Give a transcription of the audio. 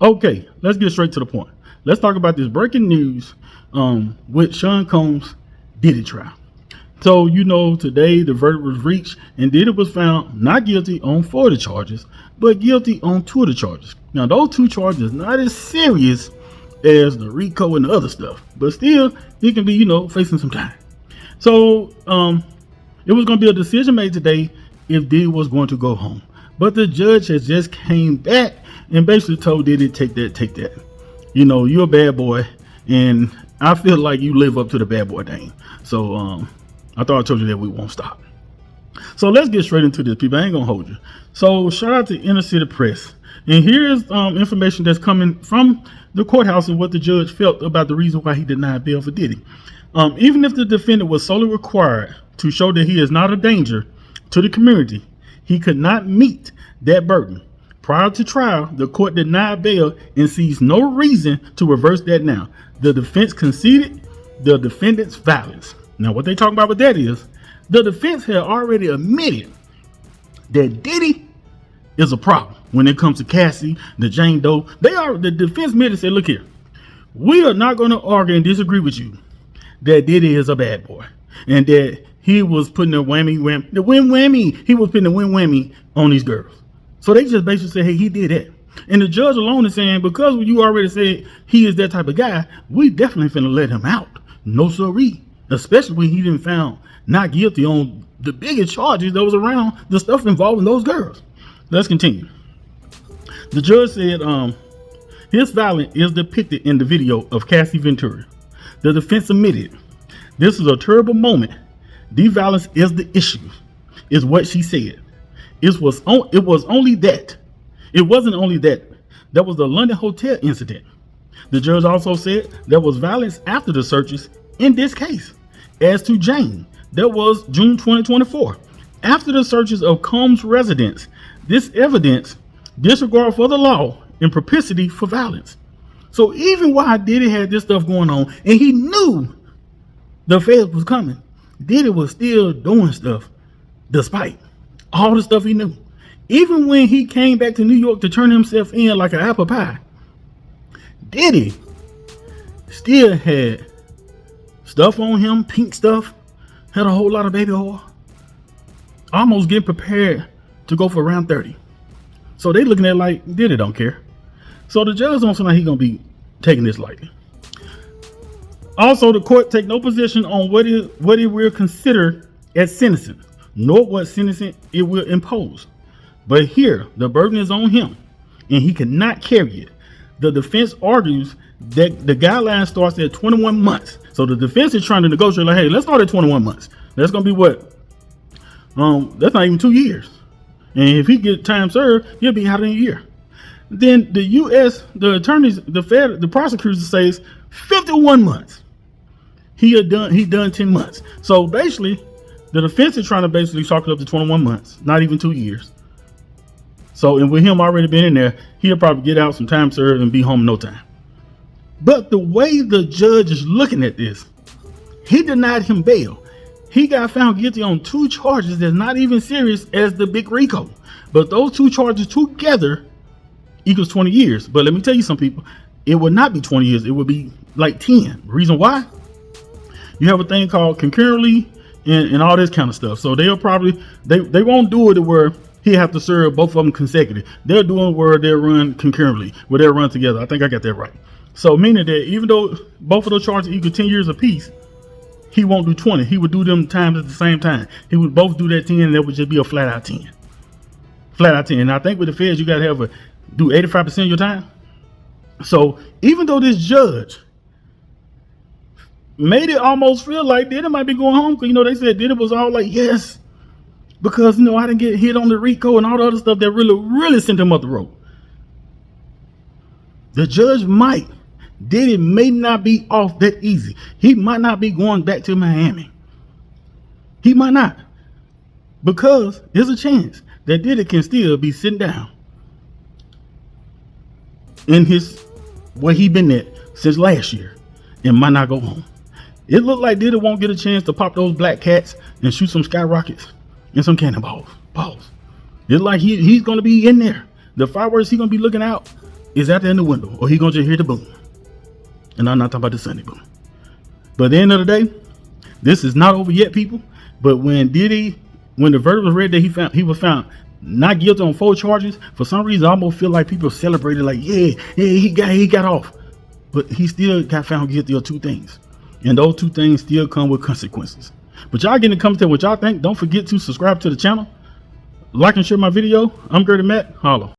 Okay, let's get straight to the point. Let's talk about this breaking news with Sean Combs' Diddy trial. So, today the verdict was reached and Diddy was found not guilty on 4 of the charges, but guilty on 2 of the charges. Now, those 2 charges not as serious as the RICO and the other stuff, but still, he can be, facing some time. So, it was going to be a decision made today if Diddy was going to go home. But the judge has just came back and basically told Diddy, take that. You're a bad boy, and I feel like you live up to the bad boy name. So, I thought I told you that we won't stop. So let's get straight into this, people. I ain't gonna hold you. So shout out to Inner City Press. And here's information that's coming from the courthouse and what the judge felt about the reason why he denied bail for Diddy. Even if the defendant was solely required to show that he is not a danger to the community, he could not meet that burden. Prior to trial, the court denied bail and sees no reason to reverse that now. The defense conceded the defendant's violence. Now, what they talking about with that is the defense had already admitted that Diddy is a problem when it comes to Cassie, the Jane Doe. The defense admitted and said, look here, we are not going to argue and disagree with you that Diddy is a bad boy and that he was putting the win whammy. He was putting the win whammy on these girls. So they just basically said, hey, he did that. And the judge alone is saying, because you already said he is that type of guy, we definitely finna let him out. No siree. Especially when he didn't found not guilty on the biggest charges that was around the stuff involving those girls. Let's continue. The judge said his violence is depicted in the video of Cassie Ventura. The defense admitted, this is a terrible moment. The violence is the issue, is what she said. It was only that. It wasn't only that. That was the London hotel incident. The judge also said there was violence after the searches in this case. As to Jane, that was June 2024. After the searches of Combs' residence, this evidence disregard for the law and propensity for violence. So even while Diddy had this stuff going on and he knew the feds was coming, Diddy was still doing stuff despite all the stuff he knew. Even when he came back to New York to turn himself in like an apple pie, Diddy still had stuff on him, pink stuff, had a whole lot of baby oil, almost getting prepared to go for round 30. So they looking at it like Diddy don't care. So the judge don't seem like he's gonna be taking this lightly. Also, the court take no position on what it will consider as sentencing, nor what sentencing it will impose. But here, the burden is on him, and he cannot carry it. The defense argues that the guideline starts at 21 months. So the defense is trying to negotiate like, hey, let's start at 21 months. That's going to be what? That's not even 2 years. And if he get time served, he'll be out in a year. Then the attorneys, the prosecutors says 51 months. He done 10 months. So basically, the defense is trying to basically chalk it up to 21 months, not even 2 years. So, and with him already been in there, he'll probably get out some time served and be home in no time. But the way the judge is looking at this, he denied him bail. He got found guilty on 2 charges that's not even serious as the big RICO. But those 2 charges together equals 20 years. But let me tell you some people, it would not be 20 years. It would be like 10. Reason why? You have a thing called concurrently and all this kind of stuff. So they'll probably, they won't do it to where he have to serve both of them consecutive. They're doing where they'll run concurrently, where they'll run together. I think I got that right. So meaning that even though both of those charges equal 10 years apiece, he won't do 20. He would do them times at the same time. He would both do that 10, and that would just be a flat out 10. Flat out 10. And I think with the feds, you got to do 85% of your time. So even though this judge made it almost feel like Diddy might be going home, because, they said Diddy was all like, yes, because, I didn't get hit on the RICO and all the other stuff that really sent him up the road. The judge Diddy may not be off that easy. He might not be going back to Miami. He might not. Because there's a chance that Diddy can still be sitting down in where he been at since last year and might not go home. It looked like Diddy won't get a chance to pop those black cats and shoot some skyrockets and some cannonballs. It's like he's going to be in there. The fireworks, he's going to be looking out is out there in the window, or he gonna just hear the boom. And I'm not talking about the Sunday boom. But at the end of the day, this is not over yet, people. But when the verdict was read that he was found not guilty on 4 charges, for some reason I almost feel like people celebrated like, yeah, he got off. But he still got found guilty of 2 things. And those 2 things still come with consequences. But y'all get in the comments what y'all think. Don't forget to subscribe to the channel. Like and share my video. I'm Gertie Matt. Holla.